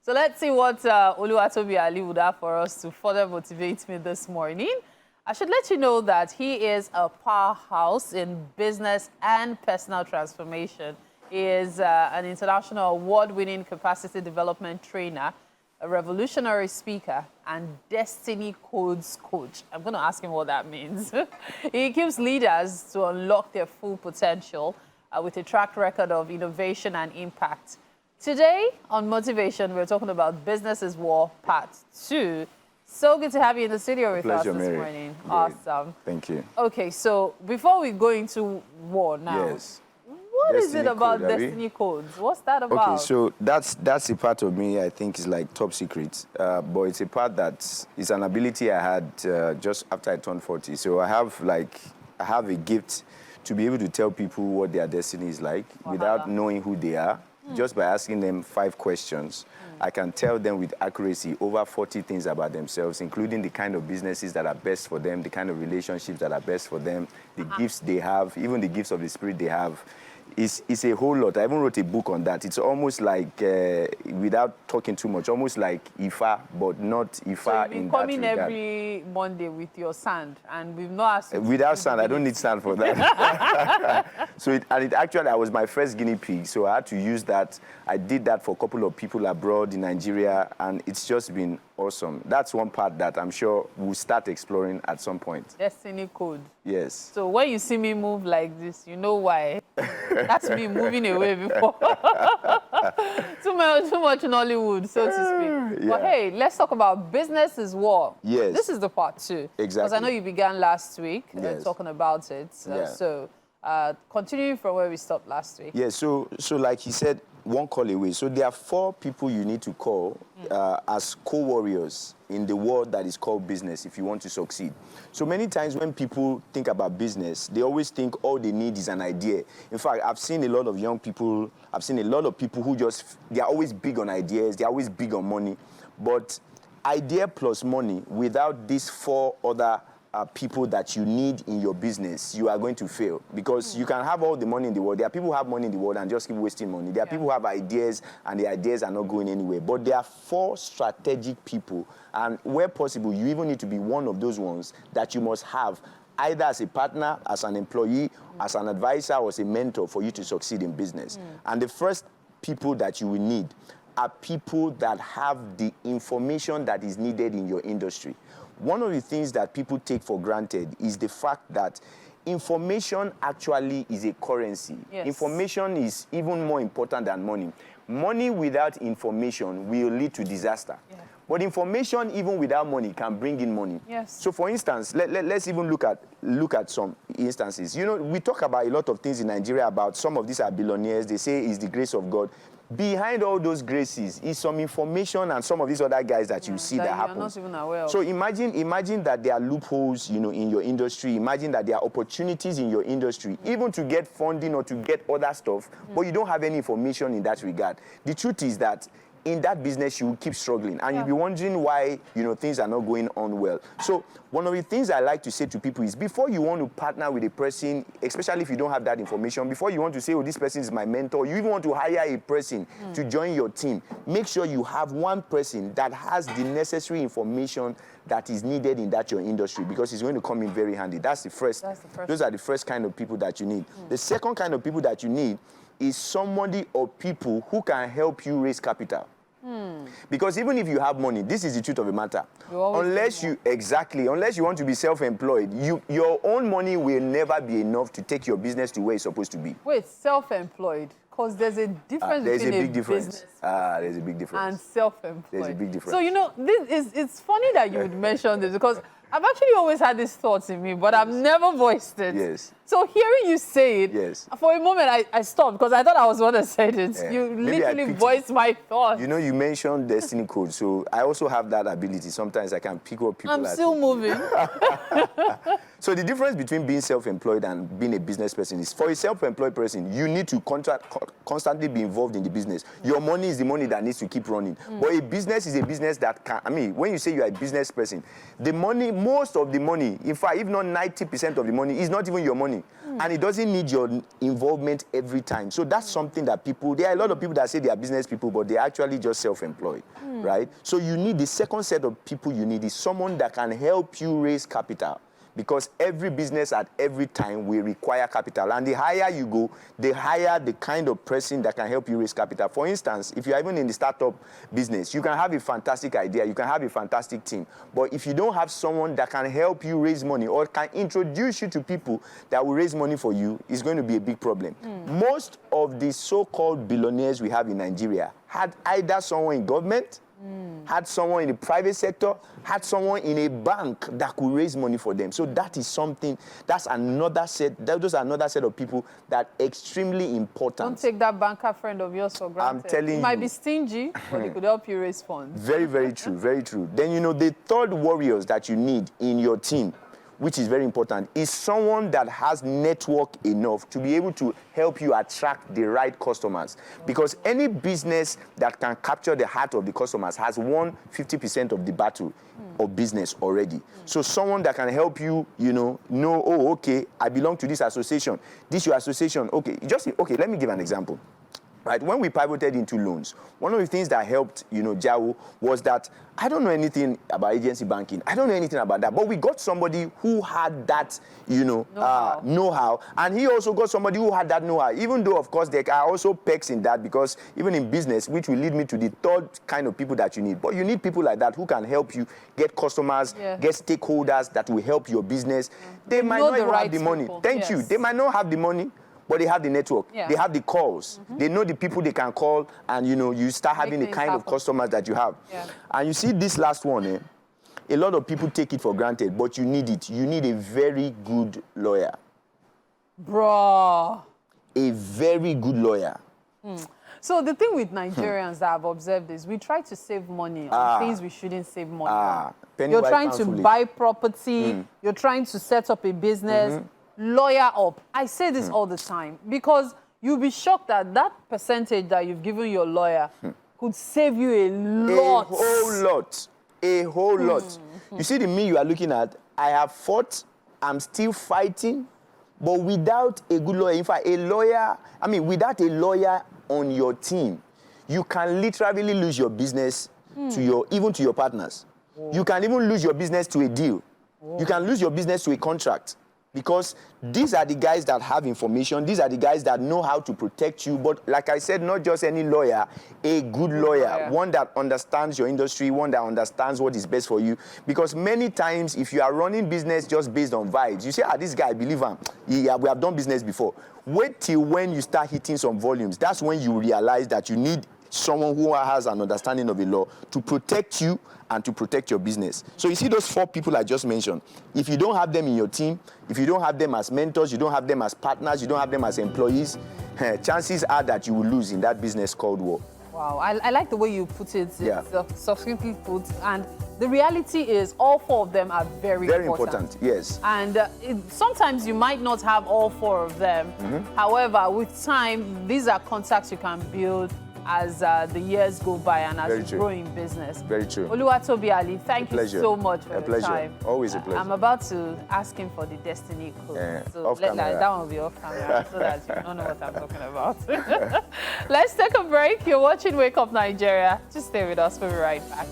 So let's see what Oluwatobi Ali would have for us to further motivate me this morning. I should let you know that he is a powerhouse in business and personal transformation. He is an international award-winning capacity development trainer, a revolutionary speaker, and destiny codes coach. I'm going to ask him what that means. He equips leaders to unlock their full potential with a track record of innovation and impact. Today on Motivation, we're talking about Business is War Part 2. So good to have you in the studio with us this morning. Great. Awesome. Thank you. Okay, so before we go into war now, Yes. what is it about Destiny Codes? What's that about? Okay, so that's a part of me I think is like top secret, but it's a part that is an ability I had just after I turned 40. So I have a gift to be able to tell people what their destiny is like without knowing who they are. Just by asking them 5 questions, I can tell them with accuracy over 40 things about themselves, including the kind of businesses that are best for them, the kind of relationships that are best for them, the gifts they have, even the gifts of the spirit they have. It's a whole lot. I even wrote a book on that. It's almost like, without talking too much, almost like Ifa, but not Ifa in that regard. So you've been coming every Monday with your sand, and we've not asked you without sand, I don't need sand for that. So it actually, I was my first guinea pig, so I had to use that. I did that for a couple of people abroad in Nigeria, and it's just been awesome. That's one part that I'm sure we'll start exploring at some point. Destiny Code. Yes. So when you see me move like this, you know why. That's me moving away before. too much Nollywood, so to speak. Yeah. But hey, let's talk about Business is War. Yes. This is the part 2. Exactly. Because I know you began last week yes. Talking about it. So continuing from where we stopped last week. Yeah, so like he said, one call away. So there are 4 people you need to call as co-warriors in the world that is called business if you want to succeed. So many times when people think about business, they always think all they need is an idea. In fact, I've seen a lot of young people, I've seen a lot of people who they're always big on ideas, they're always big on money. But idea plus money, without these 4 other people that you need in your business, you are going to fail. Because you can have all the money in the world. There are people who have money in the world and just keep wasting money. There are people who have ideas and the ideas are not going anywhere. But there are 4 strategic people, and where possible, you even need to be one of those ones that you must have either as a partner, as an employee, as an advisor, or as a mentor for you to succeed in business. And the first people that you will need are people that have the information that is needed in your industry. One of the things that people take for granted is the fact that information actually is a currency. Yes. Information is even more important than money. Money without information will lead to disaster. Yeah. But information, even without money, can bring in money. Yes. So, for instance, let's even look at some instances. You know, we talk about a lot of things in Nigeria about some of these are billionaires. They say it's the grace of God. Behind all those graces is some information and some of these other guys that you see that happen. Not even aware of. So imagine that there are loopholes, you know, in your industry. Imagine that there are opportunities in your industry, even to get funding or to get other stuff, but you don't have any information in that regard. The truth is that in that business, you will keep struggling. And you'll be wondering why, you know, things are not going on well. So one of the things I like to say to people is before you want to partner with a person, especially if you don't have that information, before you want to say, oh, this person is my mentor, you even want to hire a person to join your team, make sure you have one person that has the necessary information that is needed in that your industry, because it's going to come in very handy. That's the first. Those are the first kind of people that you need. The second kind of people that you need is somebody or people who can help you raise capital. Because even if you have money, this is the truth of the matter. Unless you want to be self-employed, your own money will never be enough to take your business to where it's supposed to be. Wait, self-employed? Because there's a difference between a business there's a big difference. And self-employed. There's a big difference. So, you know, it's funny that you would mention this, because I've actually always had these thoughts in me, but I've never voiced it. Yes. So hearing you say it, yes. For a moment I stopped because I thought I was the one that said it. Yeah. You literally voiced my thoughts. You know, you mentioned destiny code, so I also have that ability. Sometimes I can pick up people. I'm still moving. So the difference between being self-employed and being a business person is, for a self-employed person, you need to constantly be involved in the business. Your money is the money that needs to keep running. But a business is a business that can, I mean, when you say you're a business person, the money, most of the money, in fact, if not 90% of the money, is not even your money. And it doesn't need your involvement every time. So that's something that people, there are a lot of people that say they are business people, but they're actually just self-employed, right? So you need, the second set of people you need is someone that can help you raise capital. Because every business at every time will require capital. And the higher you go, the higher the kind of person that can help you raise capital. For instance, if you're even in the startup business, you can have a fantastic idea, you can have a fantastic team. But if you don't have someone that can help you raise money or can introduce you to people that will raise money for you, it's going to be a big problem. Most of the so-called billionaires we have in Nigeria had either someone in government, had someone in the private sector, had someone in a bank that could raise money for them. So that is something, that's another set, those are another set of people that are extremely important. Don't take that banker friend of yours for granted. I'm telling you. He might be stingy, but he could help you raise funds. Very, very true, very true. Then, you know, the third warriors that you need in your team, which is very important, is someone that has network enough to be able to help you attract the right customers. Because any business that can capture the heart of the customers has won 50% of the battle of business already. So someone that can help you, you know, oh, okay, I belong to this association. This your association. Okay, okay, let me give an example. Right, when we pivoted into loans, one of the things that helped, you know, Jao was that I don't know anything about agency banking. I don't know anything about that. But we got somebody who had that, you know, know-how. And he also got somebody who had that know-how. Even though, of course, there are also pecs in that, because even in business, which will lead me to the third kind of people that you need. But you need people like that who can help you get customers, get stakeholders that will help your business. They might not even have the money. Thank you. They might not have the money, but they have the network. They have the calls. They know the people they can call, and you know, you start having the kind of customers that you have. And you see this last one, a lot of people take it for granted, but you need it. You need a very good lawyer. Bro. A very good lawyer. So the thing with Nigerians that I've observed is we try to save money on things we shouldn't save money on. You're trying to buy property, you're trying to set up a business, lawyer up. I say this all the time because you'll be shocked that that percentage that you've given your lawyer could save you a lot. A whole lot. A whole lot. You see the me you are looking at, I have fought, I'm still fighting, but without a good lawyer, in fact, a lawyer, I mean, without a lawyer on your team, you can literally lose your business to your, even to your partners. You can even lose your business to a deal. You can lose your business to a contract. Because these are the guys that have information, these are the guys that know how to protect you. But like I said, not just any lawyer, a good lawyer, one that understands your industry, one that understands what is best for you. Because many times, if you are running business just based on vibes, you say, this guy, I believe him. Yeah, we have done business before. Wait till when you start hitting some volumes. That's when you realize that you need someone who has an understanding of the law to protect you and to protect your business. So you see those 4 people I just mentioned. If you don't have them in your team, if you don't have them as mentors, you don't have them as partners, you don't have them as employees, chances are that you will lose in that business called war. Wow, I like the way you put it. It's succinctly put. And the reality is all 4 of them are very important. Yes. And sometimes you might not have all 4 of them. However, with time, these are contacts you can build as the years go by and as you grow in business. Very true. Oluwatobi Ali, thank you so much for your time. Always a pleasure. I'm about to ask him for the destiny code. So that one will be off camera so that you don't know what I'm talking about. Let's take a break. You're watching Wake Up Nigeria. Just stay with us. We'll be right back.